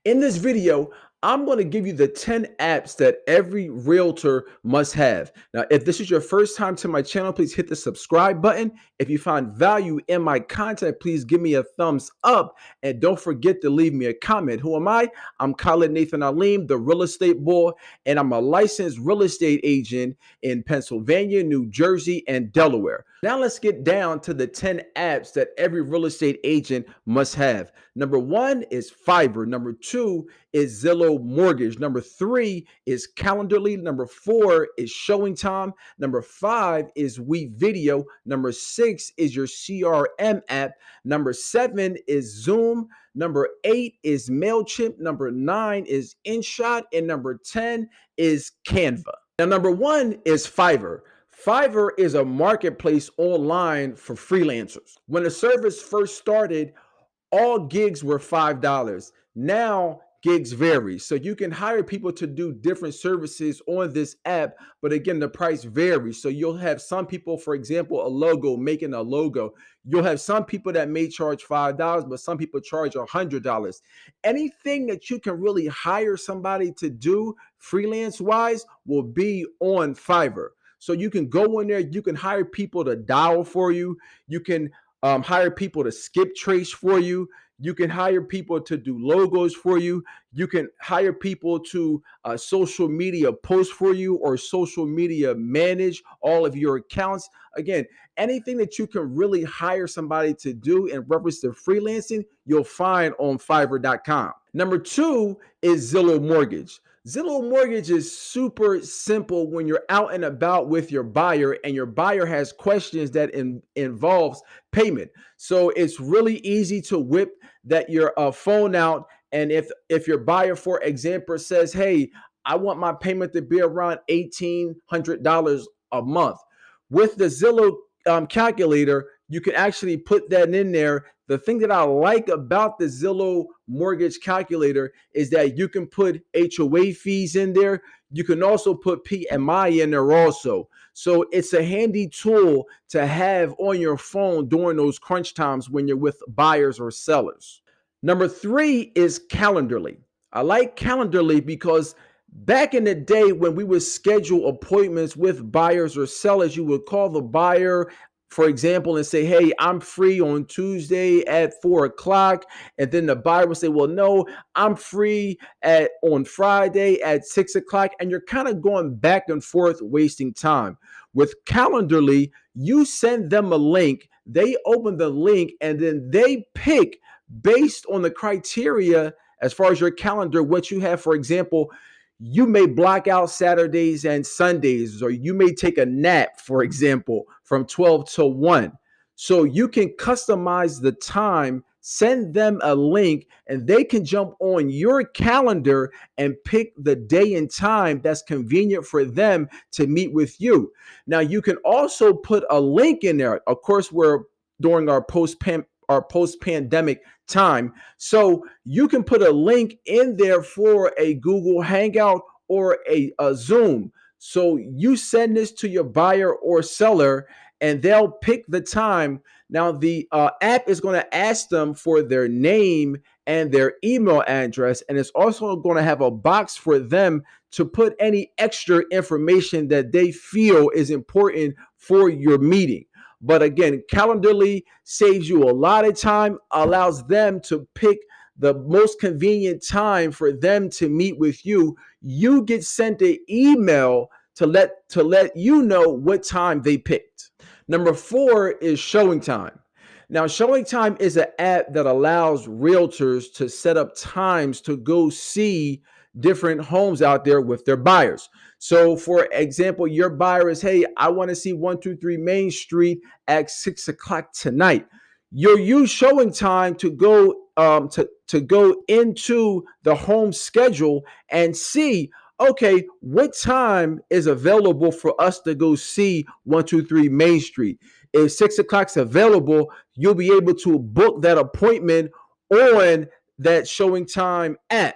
In this video, I'm going to give you the 10 apps that every realtor must have. Now, if this is your first time to my channel, please hit the subscribe button. If you find value in my content, please give me a thumbs up and don't forget to leave me a comment. Who am I? I'm Khalid Nathan Aleem, the real estate boy, and I'm a licensed real estate agent in Pennsylvania, New Jersey, and Delaware. Now let's get down to the 10 apps that every real estate agent must have. Number one is Fiverr. Number two is Zillow Mortgage. Number three is Calendarly. Number four is ShowingTime. Number five is Wii Video. Number six is your CRM app. Number seven is Zoom. Number eight is Mailchimp. Number nine is Inshot. And number 10 is Canva. Now, number one is Fiverr. Fiverr is a marketplace online for freelancers. When the service first started, all gigs were $5. Now gigs vary. So you can hire people to do different services on this app, but again, the price varies. So you'll have some people, for example, a logo, making a logo. You'll have some people that may charge $5, but some people charge $100. Anything that you can really hire somebody to do freelance wise will be on Fiverr. So you can go in there, you can hire people to dial for you. You can hire people to skip trace for you. You can hire people to do logos for you. You can hire people to social media post for you or social media manage all of your accounts. Again, anything that you can really hire somebody to do in reference to freelancing, you'll find on Fiverr.com. Number two is Zillow Mortgage. Zillow Mortgage is super simple when you're out and about with your buyer and your buyer has questions that involves payment. So it's really easy to whip that your phone out. And if your buyer, for example, says, hey, I want my payment to be around $1,800 a month. With the Zillow calculator, you can actually put that in there. The thing that I like about the Zillow Mortgage calculator is that you can put HOA fees in there. You can also put PMI in there also. So it's a handy tool to have on your phone during those crunch times when you're with buyers or sellers. Number three is Calendarly. I like Calendarly because back in the day when we would schedule appointments with buyers or sellers, you would call the buyer, for example, and say, hey, I'm free on Tuesday at 4 o'clock. And then the buyer would say, well, no, I'm free on Friday at 6 o'clock. And you're kind of going back and forth, wasting time. With Calendarly, you send them a link, they open the link, and then they pick based on the criteria as far as your calendar, what you have. For example, you may block out Saturdays and Sundays, or you may take a nap, for example, from 12 to 1. So you can customize the time, send them a link, and they can jump on your calendar and pick the day and time that's convenient for them to meet with you. Now, you can also put a link in there. Of course, we're during our post-pandemic time. So you can put a link in there for a Google Hangout or a Zoom. So you send this to your buyer or seller and they'll pick the time. Now the app is going to ask them for their name and their email address. And it's also going to have a box for them to put any extra information that they feel is important for your meeting. But again, Calendarly saves you a lot of time, allows them to pick the most convenient time for them to meet with you. You get sent an email to let you know what time they picked. Number four is ShowingTime. Now, ShowingTime is an app that allows realtors to set up times to go see different homes out there with their buyers. So for example, your buyer is, hey, I want to see 123 Main Street at 6 o'clock tonight. You'll use ShowingTime to go to go into the home schedule and see, okay, what time is available for us to go see 123 Main Street. If 6 o'clock's available, you'll be able to book that appointment on that ShowingTime app.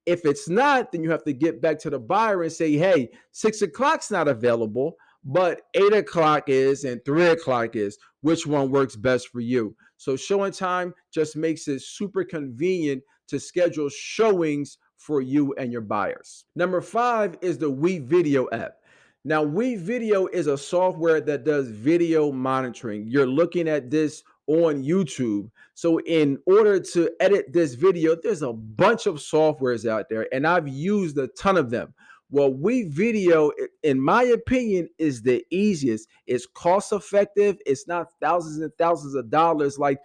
If it's not, then you have to get back to the buyer and say, hey, 6 o'clock's not available, but 8 o'clock is and 3 o'clock is. Which one works best for you? So ShowingTime just makes it super convenient to schedule showings for you and your buyers. Number 5 is the Wii Video App. Now, Wii Video is a software that does video monitoring. You're looking at this on YouTube. So in order to edit this video, there's a bunch of softwares out there, and I've used a ton of them. Well, Wii Video, in my opinion, is the easiest. It's cost effective. It's not thousands and thousands of dollars like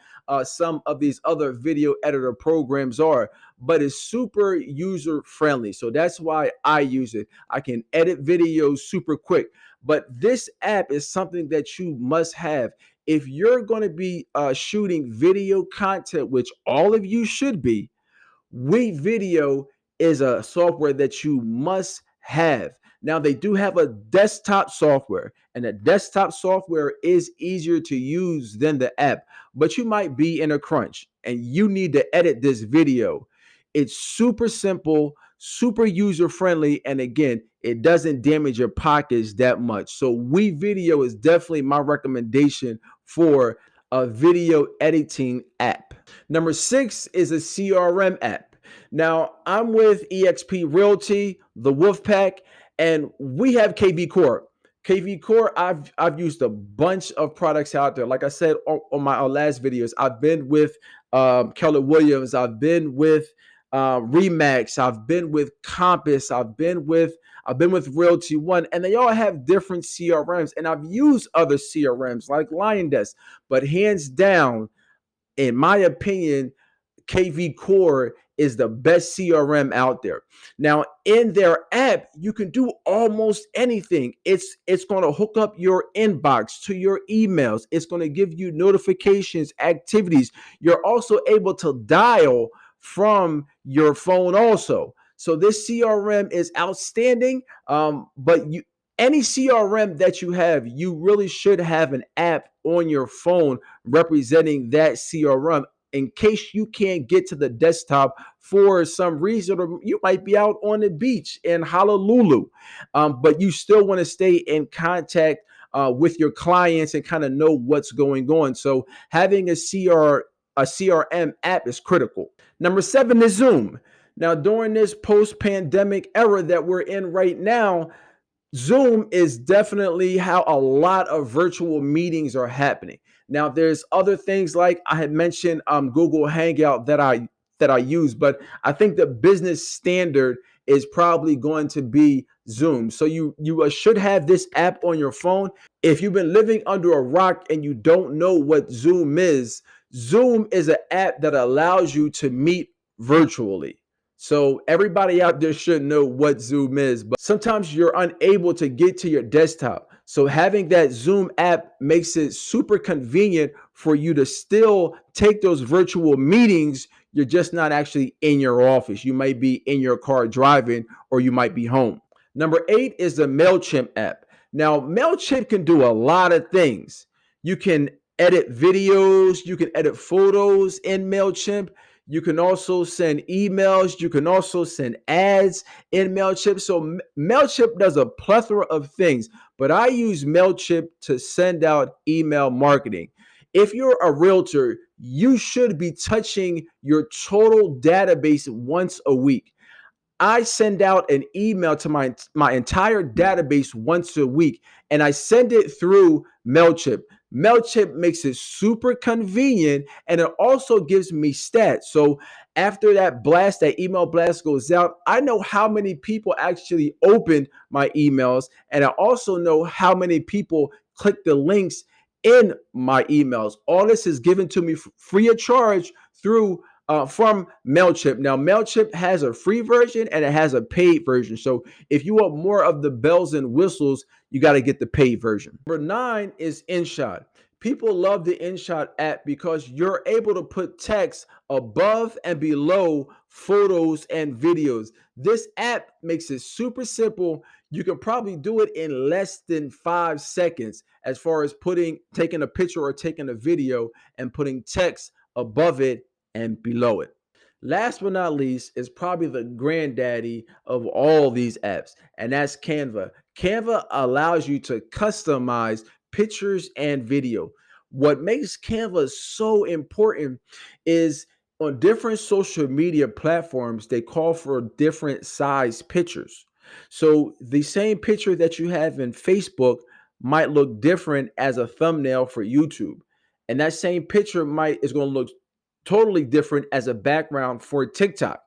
some of these other video editor programs are, but it's super user friendly. So that's why I use it. I can edit videos super quick. But this app is something that you must have. If you're going to be shooting video content, which all of you should be, Wii Video is a software that you must have. Now, they do have a desktop software, and the desktop software is easier to use than the app, but you might be in a crunch and you need to edit this video. It's super simple, super user friendly, and again, it doesn't damage your pockets that much. So, Wii Video is definitely my recommendation for a video editing app. Number 6 is a CRM app. Now, I'm with eXp Realty, the Wolfpack, and we have KV Core. KV Core, I've used a bunch of products out there. Like I said on my last videos, I've been with Keller Williams, I've been with Remax, I've been with Compass, I've been with Realty One, and they all have different CRMs. And I've used other CRMs like LionDesk, but hands down, in my opinion, KV Core is the best CRM out there. Now, in their app, you can do almost anything. It's going to hook up your inbox to your emails. It's going to give you notifications, activities. You're also able to dial from your phone also. So this CRM is outstanding, but any CRM that you have, you really should have an app on your phone representing that CRM in case you can't get to the desktop for some reason, or you might be out on the beach in Honolulu, but you still want to stay in contact with your clients and kind of know what's going on. So having a CRM app is critical. Number 7 is Zoom. Now, during this post-pandemic era that we're in right now, Zoom is definitely how a lot of virtual meetings are happening. Now, there's other things like I had mentioned Google Hangout that I use, but I think the business standard is probably going to be Zoom. So you should have this app on your phone. If you've been living under a rock and you don't know what Zoom is an app that allows you to meet virtually. So everybody out there should know what Zoom is, but sometimes you're unable to get to your desktop. So having that Zoom app makes it super convenient for you to still take those virtual meetings. You're just not actually in your office. You might be in your car driving, or you might be home. Number 8 is the Mailchimp app. Now, Mailchimp can do a lot of things. You can edit videos, you can edit photos in Mailchimp. You can also send emails. You can also send ads in Mailchimp. So Mailchimp does a plethora of things, but I use Mailchimp to send out email marketing. If you're a realtor, you should be touching your total database once a week. I send out an email to my entire database once a week, and I send it through Mailchimp. Mailchimp makes it super convenient, and it also gives me stats. So after that email blast goes out, I know how many people actually opened my emails, and I also know how many people clicked the links in my emails. All this is given to me free of charge through from Mailchimp. Now, Mailchimp has a free version and it has a paid version. So if you want more of the bells and whistles, you got to get the paid version. Number 9 is Inshot. People love the Inshot app because you're able to put text above and below photos and videos. This app makes it super simple. You can probably do it in less than 5 seconds as far as taking a picture or taking a video and putting text above it and below it. Last but not least is probably the granddaddy of all these apps, and that's Canva. Canva allows you to customize pictures and video. What makes Canva so important is On different social media platforms, they call for different size pictures. So the same picture that you have in Facebook might look different as a thumbnail for YouTube. And that same picture might is going to look totally different as a background for TikTok.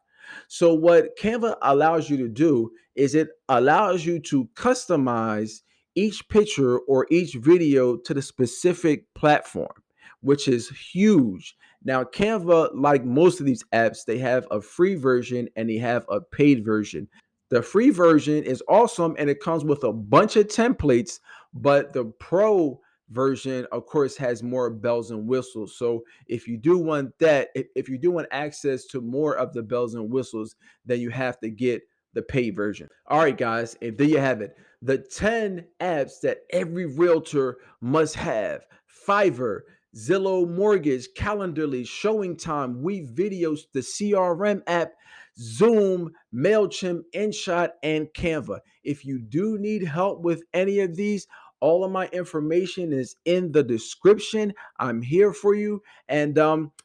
So what Canva allows you to do is it allows you to customize each picture or each video to the specific platform, which is huge. Now, Canva, like most of these apps, they have a free version and they have a paid version. The free version is awesome and it comes with a bunch of templates, but the pro version, of course, has more bells and whistles. So if you do want that, if you do want access to more of the bells and whistles, then you have to get the paid version. All right, guys, and there you have it. The 10 apps that every realtor must have. Fiverr, Zillow Mortgage, Calendarly, Showing Time, Wii Videos, the CRM app, Zoom, Mailchimp, Inshot, and Canva. If you do need help with any of these, all of my information is in the description. I'm here for you. And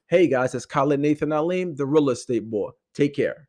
hey guys, it's Khalid Nathan Aleem, the real estate boy. Take care.